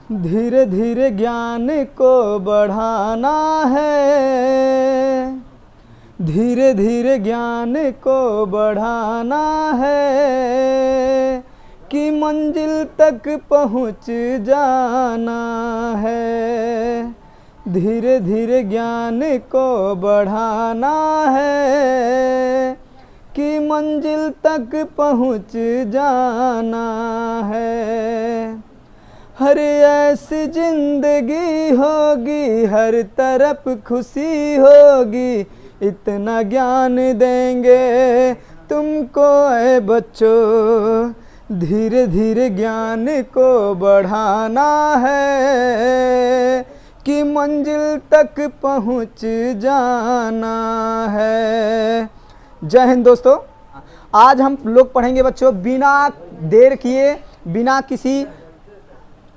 धीरे धीरे ज्ञान को बढ़ाना है, धीरे धीरे ज्ञान को बढ़ाना है, कि मंजिल तक पहुँच जाना है। धीरे धीरे ज्ञान को बढ़ाना है, कि मंजिल तक पहुँच जाना है। हर ऐसी जिंदगी होगी, हर तरफ खुशी होगी, इतना ज्ञान देंगे तुमको ऐ बच्चों। धीरे धीरे ज्ञान को बढ़ाना है, कि मंजिल तक पहुँच जाना है। जय हिंद दोस्तों। आज हम लोग पढ़ेंगे बच्चों बिना देर किए, बिना किसी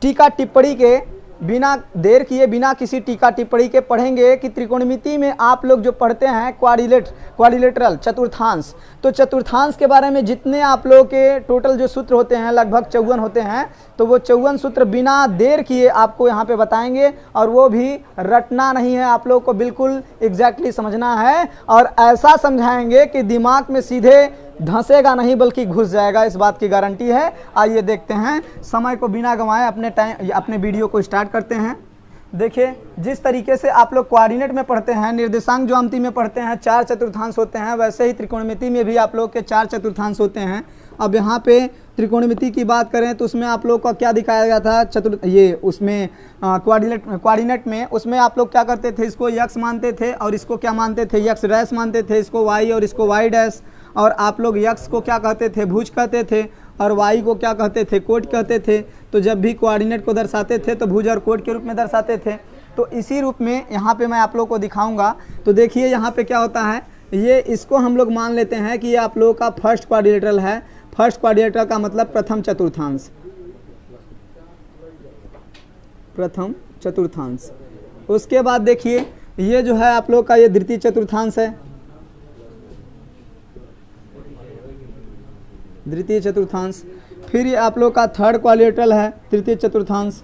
टीका टिप्पणी के, बिना देर किए, बिना किसी टीका टिप्पणी के पढ़ेंगे कि त्रिकोणमिति में आप लोग जो पढ़ते हैं क्वाड्रिलेटरल चतुर्थांश, तो चतुर्थांश के बारे में जितने आप लोगों के टोटल जो सूत्र होते हैं लगभग 54 होते हैं, तो वो 54 सूत्र बिना देर किए आपको यहाँ पे बताएंगे, और वो भी रटना नहीं है, आप लोगों को बिल्कुल एग्जैक्टली समझना है, और ऐसा समझाएंगे कि दिमाग में सीधे धंसेगा नहीं बल्कि घुस जाएगा, इस बात की गारंटी है। आइए देखते हैं, समय को बिना गंवाए अपने वीडियो को स्टार्ट करते हैं। देखिए, जिस तरीके से आप लोग कोऑर्डिनेट में पढ़ते हैं, निर्देशांक ज्यामिति में पढ़ते हैं 4 चतुर्थांश होते हैं, वैसे ही त्रिकोणमिति में भी आप लोग के 4 चतुर्थांश होते हैं। अब यहाँ पे त्रिकोणमिति की बात करें तो उसमें आप लोग का क्या दिखाया गया था, उसमें कोऑर्डिनेट में उसमें आप लोग क्या करते थे, इसको यक्स मानते थे और इसको क्या मानते थे, यक्स डैश मानते थे, इसको वाई और इसको वाई डैश, और आप लोग यक्स को क्या कहते थे, भुज कहते थे, और वाई को क्या कहते थे, कोट कहते थे। तो जब भी कोऑर्डिनेट को दर्शाते थे तो भुज और कोट के रूप में दर्शाते थे। तो इसी रूप में यहाँ पे मैं आप लोग को दिखाऊंगा। तो देखिए यहाँ पे क्या होता है, ये इसको हम लोग मान लेते हैं कि ये आप लोगों का फर्स्ट क्वाड्रिलेटरल है। फर्स्ट क्वाड्रिलेटरल का मतलब प्रथम चतुर्थांश, प्रथम चतुर्थांश। उसके बाद देखिए ये जो है आप लोग का ये द्वितीय चतुर्थांश है, द्वितीय चतुर्थांश। फिर ये आप लोग का थर्ड क्वाड्रिलेटरल है, तृतीय चतुर्थांश,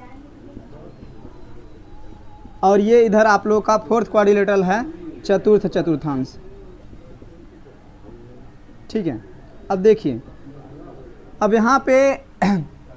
और ये इधर आप लोग का फोर्थ क्वाड्रिलेटरल है, चतुर्थ चतुर्थांश। ठीक है। अब देखिए, अब यहाँ पे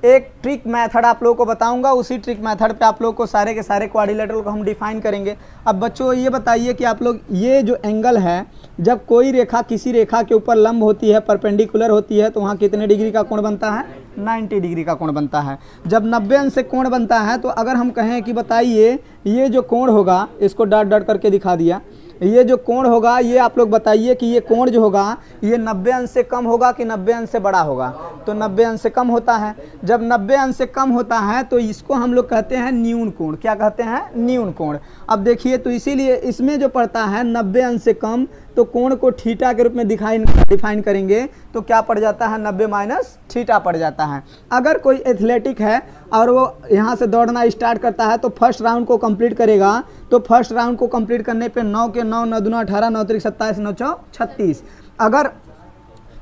एक ट्रिक मेथड आप लोगों को बताऊंगा, उसी ट्रिक मेथड पे आप लोगों को सारे के सारे क्वाड्रिलेटरल को हम डिफाइन करेंगे। अब बच्चों ये बताइए कि आप लोग ये जो एंगल है, जब कोई रेखा किसी रेखा के ऊपर लंब होती है, परपेंडिकुलर होती है, तो वहाँ कितने डिग्री का कोण बनता है, 90 डिग्री का कोण बनता है। जब 90 अंश से कोण बनता है, तो अगर हम कहें कि बताइए ये जो कोण होगा, इसको डॉट डॉट करके दिखा दिया, ये जो कोण होगा, ये आप लोग बताइए कि ये कोण जो होगा ये 90 अंश से कम होगा कि 90 अंश से बड़ा होगा। तो 90 अंश से कम होता है। जब 90 अंश से कम होता है तो इसको हम लोग कहते हैं न्यून कोण। क्या कहते हैं, न्यून कोण। अब देखिए, तो इसीलिए इसमें जो पड़ता है 90 अंश से कम, तो कोण को थीटा के रूप में डिफाइन करेंगे, तो क्या पड़ जाता है, 90 माइनस थीटा पड़ जाता है। अगर कोई एथलेटिक है और वो यहाँ से दौड़ना स्टार्ट करता है, तो फर्स्ट राउंड को कंप्लीट करेगा, तो फर्स्ट राउंड को कंप्लीट करने पे 9 के 9, 9 दूना 18, 9 त्रिक 27, 9 चौ 36। अगर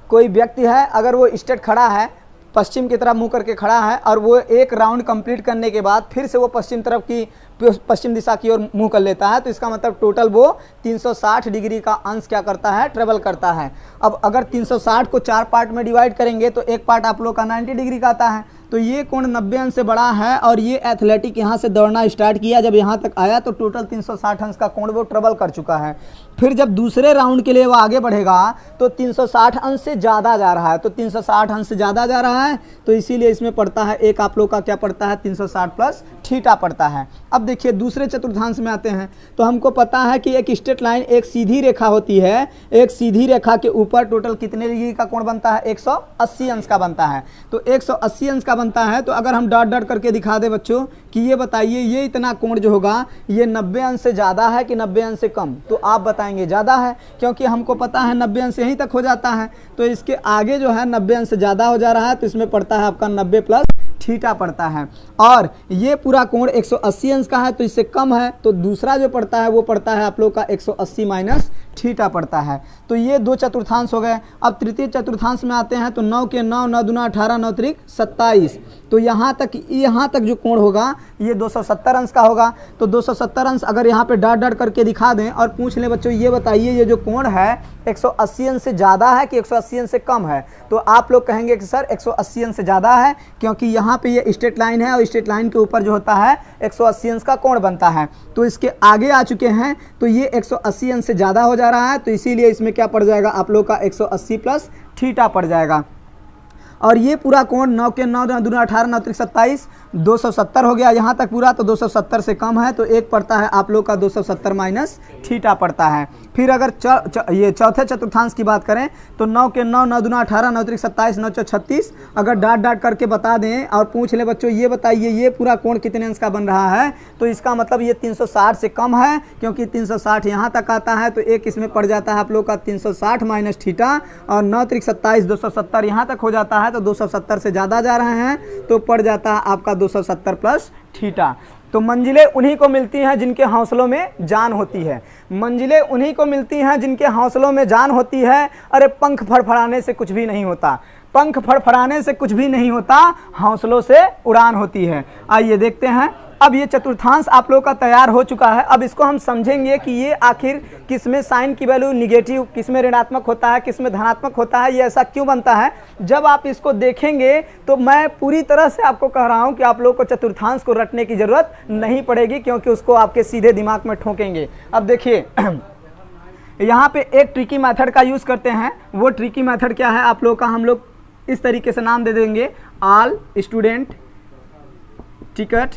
कोई व्यक्ति है, अगर वो स्ट्रेट खड़ा है, पश्चिम की तरफ मुंह करके खड़ा है, और वो एक राउंड कंप्लीट करने के बाद फिर से वो पश्चिम दिशा की ओर मुंह कर लेता है, तो इसका मतलब टोटल वो 360 डिग्री का अंश क्या करता है, ट्रेवल करता है। अब अगर 360 को 4 पार्ट में डिवाइड करेंगे तो एक पार्ट आप लोग का 90 डिग्री का आता है। तो ये कोण 90 अंश से बड़ा है, और ये एथलेटिक यहाँ से दौड़ना स्टार्ट किया, जब यहाँ तक आया तो टोटल 360 अंश का कोण वो ट्रेवल कर चुका है। फिर जब दूसरे राउंड के लिए वो आगे बढ़ेगा तो 360 अंश से ज़्यादा जा रहा है, तो 360 अंश से ज़्यादा जा रहा है, तो इसीलिए इसमें पड़ता है एक आप लोग का क्या पड़ता है, 360 प्लस थीटा पड़ता है। अब देखिए दूसरे चतुर्थांश में आते हैं, तो हमको पता है कि एक स्ट्रेट लाइन, एक सीधी रेखा होती है, एक सीधी रेखा के ऊपर टोटल कितने डिग्री का कोण बनता है, 180 अंश का बनता है। तो 180 अंश का बनता है, तो अगर हम डॉट डॉट करके दिखा दे बच्चों कि ये बताइए ये इतना कोण जो होगा ये 90 अंश से ज़्यादा है कि 90 अंश से कम, तो आप बताएंगे ज़्यादा है, क्योंकि हमको पता है 90 अंश यहीं तक हो जाता है। तो इसके आगे जो है 90 अंश से ज़्यादा हो जा रहा है, तो इसमें पड़ता है आपका 90 प्लस थीटा पड़ता है। और ये पूरा कोण 180 अंश का है, तो इससे कम है, तो दूसरा जो पड़ता है वो पड़ता है आप लोग का 180 माइनस थीटा पड़ता है। तो ये 2 चतुर्थांश हो गए। अब तृतीय चतुर्थांश में आते हैं तो 9 के 9, 9 दूना 18, 9 त्रिक 27। तो यहाँ तक जो कोण होगा ये 270 अंश का होगा। तो 270 अंश अगर यहाँ पे डॉट डॉट करके दिखा दें और पूछ लें बच्चों ये बताइए ये जो कोण है 180 अंश से ज़्यादा है कि 180 अंश से कम है, तो आप लोग कहेंगे कि सर 180 अंश से ज़्यादा है, क्योंकि यहाँ पे ये स्ट्रेट लाइन है और स्ट्रेट लाइन के ऊपर जो होता है 180 अंश का कोण बनता है। तो इसके आगे आ चुके हैं तो ये 180 अंश से ज़्यादा हो जा रहा है, तो इसीलिए इसमें क्या पड़ जाएगा आप लोग का 180 प्लस थीटा पड़ जाएगा। और ये पूरा कोण 9 के 9, 9 दूना 18, 9 त्रिक 27, 270 हो गया यहाँ तक पूरा। तो 270 से कम है तो एक पड़ता है आप लोग का 270 माइनस थीटा पड़ता है। फिर अगर ये चौथे चतुर्थांश की बात करें तो 9 के 9, 9 दूना 18, 9 त्रिक 27, 9 चौ 36। अगर डॉट डॉट करके बता दें और पूछ ले बच्चों ये बताइए ये पूरा कोण कितने अंश का बन रहा है, तो इसका मतलब ये 360 से कम है, क्योंकि 360 यहाँ तक आता है तो एक इसमें पड़ जाता है आप लोग का 360 माइनस थीटा, और 9 त्रिक 27, 270 यहाँ तक हो जाता है तो 270 से ज़्यादा जा रहे हैं तो पड़ जाता है आपका 270 प्लस थीटा। तो मंजिलें उन्हीं को मिलती हैं जिनके हौसलों में जान होती है। मंजिलें उन्हीं को मिलती हैं जिनके हौसलों में जान होती है। अरे पंख फड़फड़ाने से कुछ भी नहीं होता, पंख फड़फड़ाने से कुछ भी नहीं होता, हौसलों से उड़ान होती है। आइए देखते हैं। अब ये चतुर्थांश आप लोग का तैयार हो चुका है। अब इसको हम समझेंगे कि ये आखिर किसमें साइन की वैल्यू निगेटिव, किसमें ऋणात्मक होता है, किसमें धनात्मक होता है, ये ऐसा क्यों बनता है। जब आप इसको देखेंगे तो मैं पूरी तरह से आपको कह रहा हूँ कि आप लोग को चतुर्थांश को रटने की ज़रूरत नहीं पड़ेगी, क्योंकि उसको आपके सीधे दिमाग में ठोकेंगे। अब देखिए यहाँ पे एक ट्रिकी मेथड का यूज़ करते हैं। वो ट्रिकी मेथड क्या है आप लोग का, हम लोग इस तरीके से नाम दे देंगे, ऑल स्टूडेंट टिकट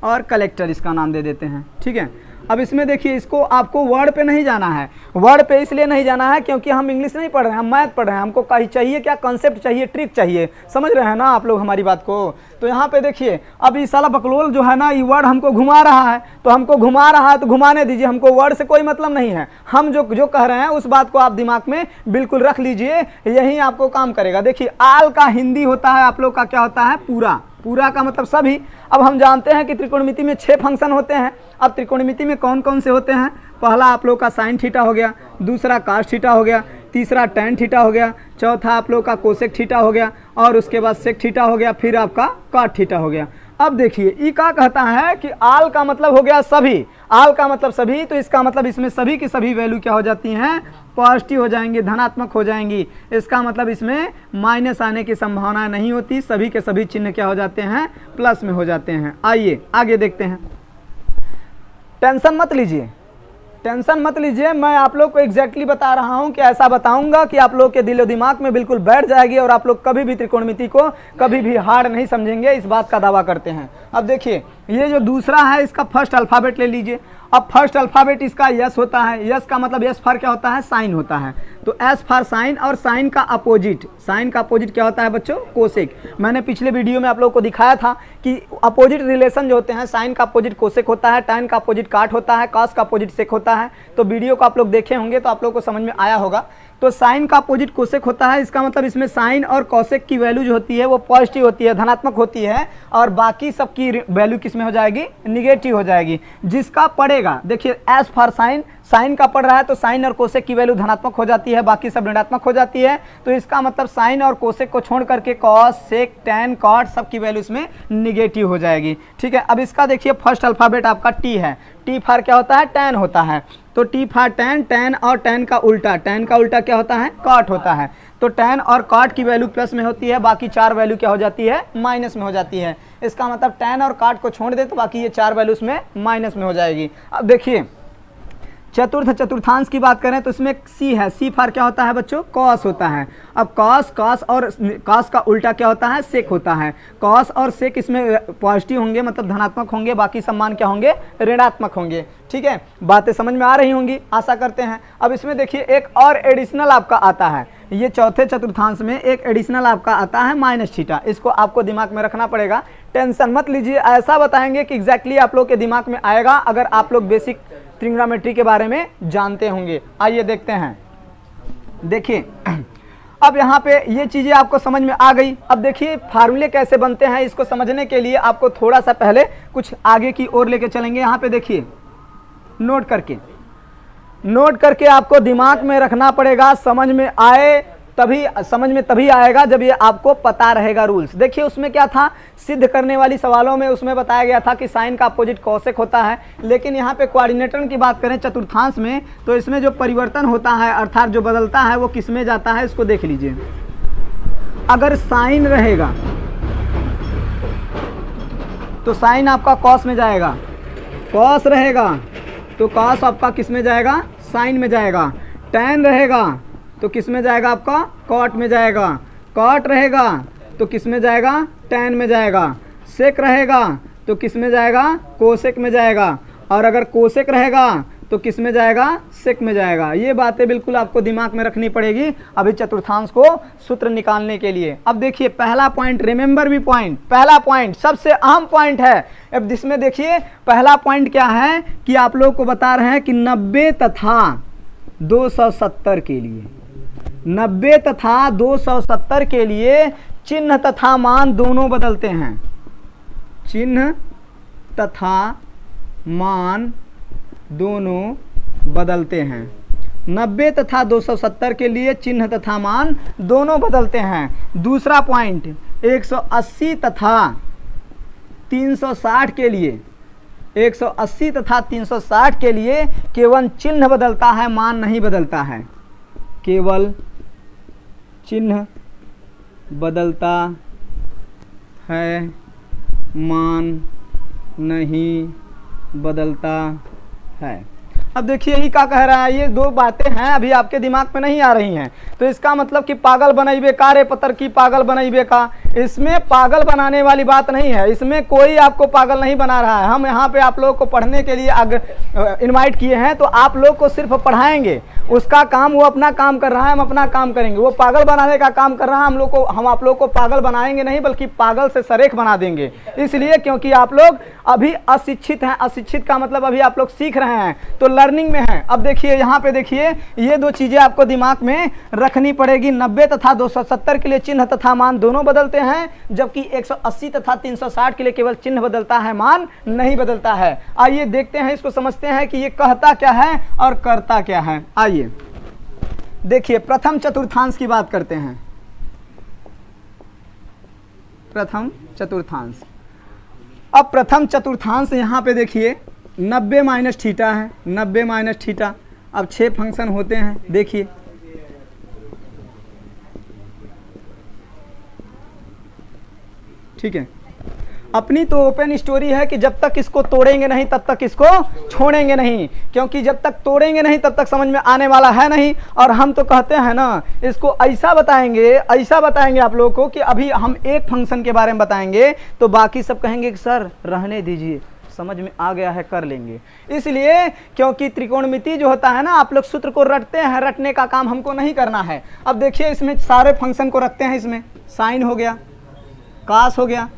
और कलेक्टर इसका नाम दे देते हैं। ठीक है। अब इसमें देखिए इसको आपको वर्ड पे नहीं जाना है। वर्ड पे इसलिए नहीं जाना है क्योंकि हम इंग्लिश नहीं पढ़ रहे हैं, हम मैथ पढ़ रहे हैं। हमको कहीं चाहिए क्या, कंसेप्ट चाहिए, ट्रिक चाहिए। समझ रहे हैं ना आप लोग हमारी बात को। तो यहाँ पे देखिए अब ये साला बकलोल जो है ना, ये वर्ड हमको घुमा रहा है, तो हमको घुमा रहा है तो घुमाने दीजिए, हमको वर्ड से कोई मतलब नहीं है। हम जो कह रहे हैं उस बात को आप दिमाग में बिल्कुल रख लीजिए, यही आपको काम करेगा। देखिए आल का हिंदी होता है आप लोग का क्या होता है, पूरा। पूरा का मतलब सभी। अब हम जानते हैं कि त्रिकोणमिति में 6 फंक्शन होते हैं। अब त्रिकोणमिति में कौन कौन से होते हैं, पहला आप लोग का साइन थीटा हो गया, दूसरा कास थीटा हो गया, तीसरा टैन थीटा हो गया, चौथा आप लोग का कोसेक थीटा हो गया, और उसके बाद सेक थीटा हो गया, फिर आपका कॉट थीटा हो गया। अब देखिए ये क्या कहता है कि आल का मतलब हो गया सभी, आल का मतलब सभी, तो इसका मतलब इसमें सभी की सभी वैल्यू क्या हो जाती हैं, पॉजिटिव हो जाएंगी, धनात्मक हो जाएंगी। इसका मतलब इसमें माइनस आने की संभावना नहीं होती, सभी के सभी चिन्ह क्या हो जाते हैं, प्लस में हो जाते हैं। आइए आगे देखते हैं। टेंशन मत लीजिए, टेंशन मत लीजिए, मैं आप लोग को एग्जैक्टली बता रहा हूं कि ऐसा बताऊंगा कि आप लोग के दिलो दिमाग में बिल्कुल बैठ जाएगी और आप लोग कभी भी त्रिकोणमिति को कभी भी हार्ड नहीं समझेंगे, इस बात का दावा करते हैं। अब देखिए ये जो दूसरा है इसका फर्स्ट अल्फ़ाबेट ले लीजिए। अब फर्स्ट अल्फ़ाबेट इसका यस होता है, यस का मतलब यस फॉर क्या होता है, साइन होता है। तो एस फॉर साइन, और साइन का अपोजिट, साइन का अपोजिट क्या होता है बच्चों, कोसेक। मैंने पिछले वीडियो में आप लोगों को दिखाया था कि अपोजिट रिलेशन जो होते हैं, साइन का अपोजिट कोसेक होता है, टैन का अपोजिट काट होता है, कॉस का अपोजिट सेक होता है। तो वीडियो को आप लोग देखे होंगे तो आप लोग को समझ में आया होगा। तो साइन का अपोजिट कोसेक होता है, इसका मतलब इसमें साइन और कोसेक की वैल्यू जो होती है वो पॉजिटिव होती है, धनात्मक होती है, और बाकी सबकी वैल्यू किस में हो जाएगी, निगेटिव हो जाएगी। जिसका पड़ेगा देखिए एस फॉर साइन, साइन का पड़ रहा है तो साइन और कोसेक की वैल्यू धनात्मक हो जाती है, बाकी सब ऋणात्मक हो जाती है। तो इसका मतलब साइन और कोसेक को छोड़ करके कॉस, सेक, टैन, कॉट सब की वैल्यू इसमें निगेटिव हो जाएगी। ठीक है। अब इसका देखिए फर्स्ट अल्फ़ाबेट आपका टी है, टी फॉर क्या होता है, टैन होता है। तो टी फॉर टैन, टैन और टैन का उल्टा, टैन का उल्टा क्या होता है, कॉट होता है। तो टैन और कॉट की वैल्यू प्लस में होती है, बाकी 4 वैल्यू क्या हो जाती है, माइनस में हो जाती है। इसका मतलब टैन और कॉट को छोड़ दे तो बाकी ये 4 वैल्यू उसमें माइनस में हो जाएगी। अब देखिए चतुर्थांश की बात करें तो इसमें सी है, सी फॉर क्या होता है बच्चों, कॉस होता है। अब कॉस, कॉस और कॉस का उल्टा क्या होता है, सेक होता है। कॉस और सेक इसमें पॉजिटिव होंगे, मतलब धनात्मक होंगे, बाकी सम्मान क्या होंगे, ऋणात्मक होंगे। ठीक है, बातें समझ में आ रही होंगी आशा करते हैं। अब इसमें देखिए एक और एडिशनल आपका आता है, ये चौथे चतुर्थांश में एक एडिशनल आपका आता है माइनस थीटा। इसको आपको दिमाग में रखना पड़ेगा, टेंशन मत लीजिए, ऐसा बताएंगे कि एग्जैक्टली आप लोग के दिमाग में आएगा अगर आप लोग बेसिक ट्रिग्नोमेट्री के बारे में जानते होंगे। आइए देखते हैं। देखिए अब यहाँ पे ये चीज़ें आपको समझ में आ गई। अब देखिए फार्मूले कैसे बनते हैं, इसको समझने के लिए आपको थोड़ा सा पहले कुछ आगे की ओर लेके चलेंगे। यहाँ पे देखिए नोट करके, नोट करके आपको दिमाग में रखना पड़ेगा, समझ में तभी आएगा जब ये आपको पता रहेगा रूल्स। देखिए उसमें क्या था, सिद्ध करने वाली सवालों में उसमें बताया गया था कि साइन का अपोजिट कोसेक होता है, लेकिन यहाँ पे कोऑर्डिनेटर की बात करें चतुर्थांश में, तो इसमें जो परिवर्तन होता है अर्थात जो बदलता है वो किस में जाता है, इसको देख लीजिए। अगर साइन रहेगा तो साइन आपका कॉस में जाएगा, कॉस रहेगा तो कॉस आपका किस में जाएगा, साइन में जाएगा। टैन रहेगा तो किस में जाएगा आपका, कॉट में जाएगा। कॉट रहेगा तो किस में जाएगा, टैन में जाएगा। सेक रहेगा तो किस में जाएगा, कोसेक में जाएगा। और अगर कोसेक रहेगा तो किस में जाएगा, सेक में जाएगा। ये बातें बिल्कुल आपको दिमाग में रखनी पड़ेगी अभी चतुर्थांश को सूत्र निकालने के लिए। अब देखिए पहला पॉइंट, रिमेंबर भी पॉइंट, पहला पॉइंट सबसे अहम पॉइंट है। अब जिसमें देखिए पहला पॉइंट क्या है कि आप लोग को बता रहे हैं कि 90 तथा 270 के लिए, 90 तथा 270 के लिए चिन्ह तथा मान दोनों बदलते हैं। चिन्ह तथा मान दोनों बदलते हैं। 90 तथा 270 के लिए चिन्ह तथा मान दोनों बदलते हैं। दूसरा पॉइंट 180 तथा 360 के लिए, 180 तथा 360 के लिए केवल चिन्ह बदलता है, मान नहीं बदलता है। केवल चिन्ह बदलता है, मान नहीं बदलता है। अब देखिए यही क्या कह रहा है, ये दो बातें हैं अभी आपके दिमाग में नहीं आ रही हैं, तो इसका मतलब कि पागल बनाइबे का रे पत्थर की पागल बनाइबे का, इसमें पागल बनाने वाली बात नहीं है, इसमें कोई आपको पागल नहीं बना रहा है। हम यहाँ पे आप लोगों को पढ़ने के लिए इनवाइट किए हैं, तो आप लोग को सिर्फ पढ़ाएंगे, उसका काम वो अपना काम कर रहा है, हम अपना काम करेंगे। वो पागल बनाने का काम कर रहा है, हम आप लोग को पागल बनाएंगे नहीं बल्कि पागल से सरेख बना देंगे। इसलिए क्योंकि आप लोग अभी अशिक्षित हैं, अशिक्षित का मतलब अभी आप लोग सीख रहे हैं, तो लर्निंग में है। अब देखिए यहाँ पे देखिए ये दो चीजें आपको दिमाग में रखनी पड़ेगी। 90 तथा 270 के लिए चिन्ह तथा मान दोनों बदलते हैं, जबकि 180 तथा 360 के लिए केवल चिन्ह बदलता है, मान नहीं बदलता है। आइए देखते हैं, इसको समझते हैं कि ये कहता क्या है और करता क्या है। आइए देखिए प्रथम चतुर्थांश की बात करते हैं। प्रथम चतुर्थांश, अब प्रथम चतुर्थांश यहाँ पे देखिए 90 माइनस थीटा है, 90 माइनस थीटा। अब 6 फंक्शन होते हैं, देखिए ठीक है। अपनी तो ओपन स्टोरी है कि जब तक इसको तोड़ेंगे नहीं तब तक इसको छोड़ेंगे नहीं, क्योंकि जब तक तोड़ेंगे नहीं तब तक समझ में आने वाला है नहीं। और हम तो कहते हैं ना, इसको ऐसा बताएंगे आप लोगों को कि अभी हम एक फंक्शन के बारे में बताएंगे तो बाकी सब कहेंगे कि सर रहने दीजिए, समझ में आ गया है, कर लेंगे। इसलिए क्योंकि त्रिकोणमिति जो होता है ना, आप लोग सूत्र को रटते हैं, रटने का काम हमको नहीं करना है। अब देखिए इसमें सारे फंक्शन को रखते हैं, इसमें साइन हो गया, कास हो गया,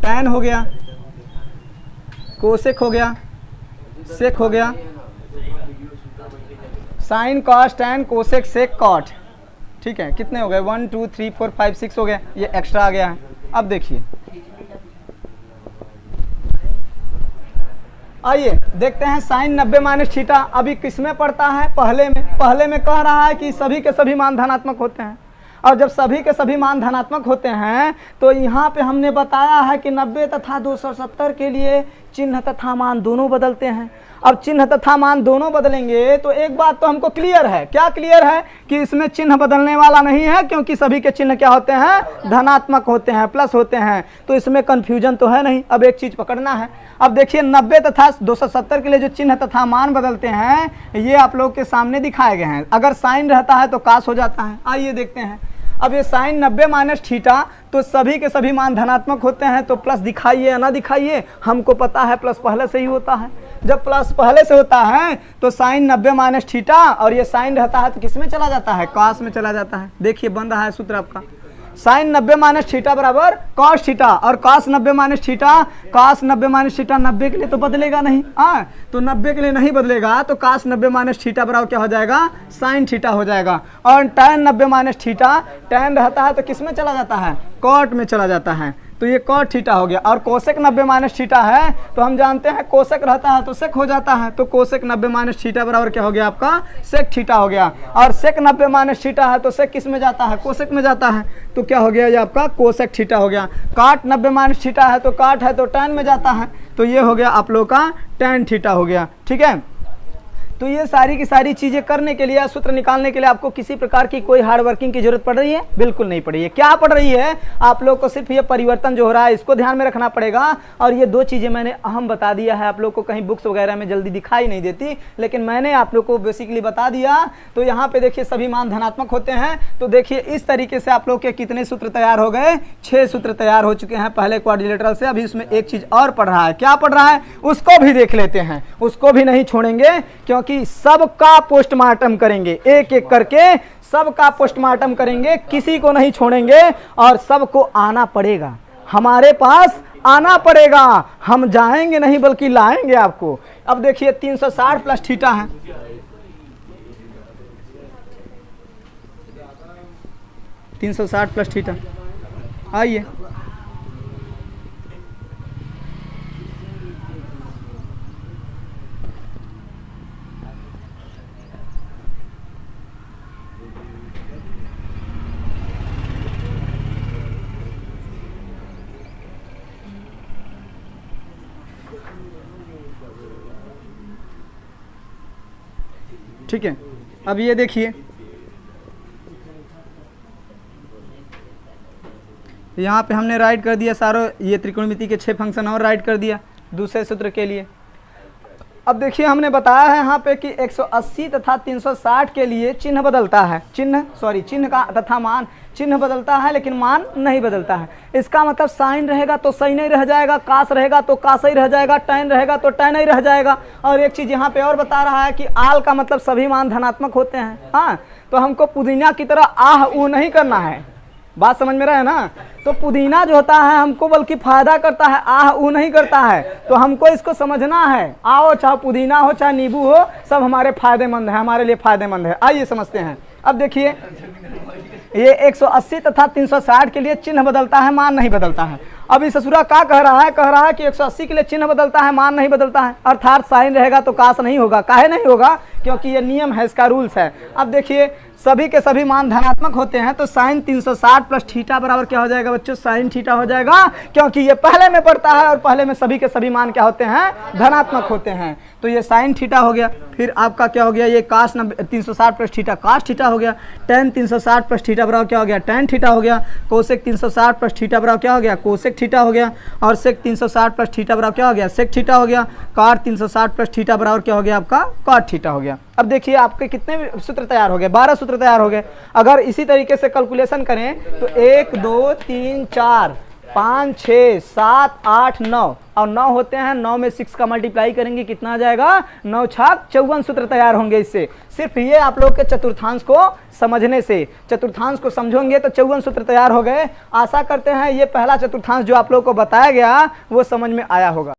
टैन हो गया, कोसेक हो गया, सेक हो गया, sine cos tan cosec sec cot, ठीक है। कितने हो गए, 1 2 3 4 5 6 हो गए, ये एक्स्ट्रा आ गया है। अब देखिए आइए देखते हैं साइन 90 माइनस थीटा अभी किस में पड़ता है, पहले में कह रहा है कि सभी के सभी मान धनात्मक होते हैं। और जब सभी के सभी मान धनात्मक होते हैं तो यहाँ पे हमने बताया है कि 90 तथा 270 के लिए चिन्ह तथा मान दोनों बदलते हैं। अब चिन्ह तथा मान दोनों बदलेंगे तो एक बात तो हमको क्लियर है, क्या क्लियर है कि इसमें चिन्ह बदलने वाला नहीं है, क्योंकि सभी के चिन्ह क्या होते हैं, धनात्मक होते हैं, प्लस होते हैं, तो इसमें कंफ्यूजन तो है नहीं। अब एक चीज पकड़ना है। अब देखिए 90 तथा 270 के लिए जो चिन्ह तथा मान बदलते हैं ये आप लोग के सामने दिखाए गए हैं। अगर साइन रहता है तो कास हो जाता है। आइए देखते हैं। अब ये साइन 90 माइनस थीटा, तो सभी के सभी मान धनात्मक होते हैं, तो प्लस दिखाइए या ना दिखाइए, हमको पता है प्लस पहले से ही होता है। जब प्लस पहले से होता है तो साइन 90 माइनस थीटा और ये साइन रहता है तो किस में चला जाता है, कॉस में चला जाता है। देखिए बन रहा है सूत्र आपका, साइन 90 माइनस थीटा बराबर कॉस थीटा, और cos 90 minus theta, cos 90 minus theta 90 के लिए तो बदलेगा नहीं, तो 90 के लिए नहीं बदलेगा, तो कॉस 90 माइनस थीटा बराबर क्या हो जाएगा, साइन थीटा हो जाएगा। और टैन 90 माइनस थीटा, टैन रहता है तो किस में चला जाता है, कॉट में चला जाता है। तो ये cot थीटा हो गया। और कोसेक 90 माइनस थीटा है तो हम जानते हैं कोसेक रहता है तो सेक हो जाता है, तो कोसेक 90 माइनस थीटा बराबर क्या हो गया आपका सेक थीटा हो गया। और सेक 90 माइनस थीटा है तो सेक किस में जाता है कोसेक में जाता है, तो क्या हो गया ये आपका कोसेक थीटा हो गया। काट 90 माइनस थीटा है तो काट है तो tan में जाता है, तो ये हो गया आप लोग का tan थीटा हो गया। ठीक है, तो ये सारी की सारी चीजें करने के लिए, सूत्र निकालने के लिए आपको किसी प्रकार की कोई हार्ड वर्किंग की जरूरत पड़ रही है? बिल्कुल नहीं पड़ रही है। क्या पड़ रही है? आप लोग को सिर्फ ये परिवर्तन जो हो रहा है इसको ध्यान में रखना पड़ेगा। और ये दो चीजें मैंने अहम बता दिया है, आप लोग को कहीं बुक्स वगैरह में जल्दी दिखाई नहीं देती, लेकिन मैंने आप लोग को बेसिकली बता दिया। तो यहाँ पे देखिए सभी मान धनात्मक होते हैं, तो देखिए इस तरीके से आप लोग के कितने सूत्र तैयार हो गए, 6 सूत्र तैयार हो चुके हैं पहले क्वाड्रिलेटरल से। अभी इसमें एक चीज और पढ़ रहा है, क्या पढ़ रहा है उसको भी देख लेते हैं, उसको भी नहीं छोड़ेंगे क्योंकि सबका पोस्टमार्टम करेंगे, एक एक करके सबका पोस्टमार्टम करेंगे, किसी को नहीं छोड़ेंगे और सबको आना पड़ेगा, हमारे पास आना पड़ेगा, हम जाएंगे नहीं बल्कि लाएंगे आपको। अब देखिए 360 प्लस थीटा है, प्लस थीटा, आइए ठीक है। अब ये देखिए यहाँ पे हमने राइट कर दिया सारों ये त्रिकोणमिति के 6 फंक्शन और राइट कर दिया दूसरे सूत्र के लिए। अब देखिए हमने बताया है यहाँ पे कि 180 तथा 360 के लिए चिन्ह बदलता है, चिन्ह का तथा मान, चिन्ह बदलता है लेकिन मान नहीं बदलता है। इसका मतलब साइन रहेगा तो साइन ही रह जाएगा, कास रहेगा तो कास ही रह जाएगा, टैन रहेगा तो टैन ही रह जाएगा। और एक चीज यहाँ पे और बता रहा है कि आल का मतलब सभी मान धनात्मक होते हैं। हाँ, तो हमको पुदीना की तरह आह ऊ नहीं करना है, बात समझ में रहे ना। तो पुदीना जो होता है हमको बल्कि फायदा करता है, आह ऊ नहीं करता है, तो हमको इसको समझना है। आओ चाहे पुदीना हो चाहे नींबू हो, सब हमारे फायदेमंद है, हमारे लिए फायदेमंद है। आइए समझते हैं। अब देखिए ये 180 तथा 360 के लिए चिन्ह बदलता है, मान नहीं बदलता है। अब इस ससुरा क्या कह रहा है कि 180 के लिए चिन्ह बदलता है, मान नहीं बदलता है, अर्थात साइन रहेगा तो कास नहीं होगा। काहे नहीं होगा? क्योंकि ये नियम है, इसका रूल्स है। अब देखिए सभी के सभी मान धनात्मक होते हैं, तो साइन 360 प्लस थीटा बराबर क्या हो जाएगा बच्चों? साइन थीटा हो जाएगा, क्योंकि ये पहले में पड़ता है और पहले में सभी के सभी मान क्या होते हैं? धनात्मक होते हैं। तो ये साइन थीटा हो गया। फिर आपका क्या हो गया? ये कास 360 प्लस थीटा कास थीटा हो गया। टेन 360 प्लस थीटा बराबर क्या हो गया? टेन थीटा हो गया। कोसेक 360 प्लस थीटा बराबर क्या हो गया? कोसेक थीटा हो गया। और सेक 360 प्लस थीटा बराबर क्या हो गया? सेक थीटा हो गया। काट 360 प्लस थीटा बराबर क्या हो गया? आपका काट थीटा हो गया। अब देखिए आपके कितने सूत्र तैयार हो गए? 12 सूत्र तैयार हो गए। अगर इसी तरीके से कैलकुलेशन करें तो 1 2 3 4 5 6 7 8 9 और 9 होते हैं, 9 में 6 का मल्टीप्लाई करेंगे कितना आ जाएगा? 9 छाक 54 सूत्र तैयार होंगे इससे। सिर्फ ये आप लोग के चतुर्थांश को समझने से, चतुर्थांश को समझोगे तो 54 सूत्र तैयार हो गए। आशा करते हैं ये पहला चतुर्थांश जो आप लोग को बताया गया वो समझ में आया होगा।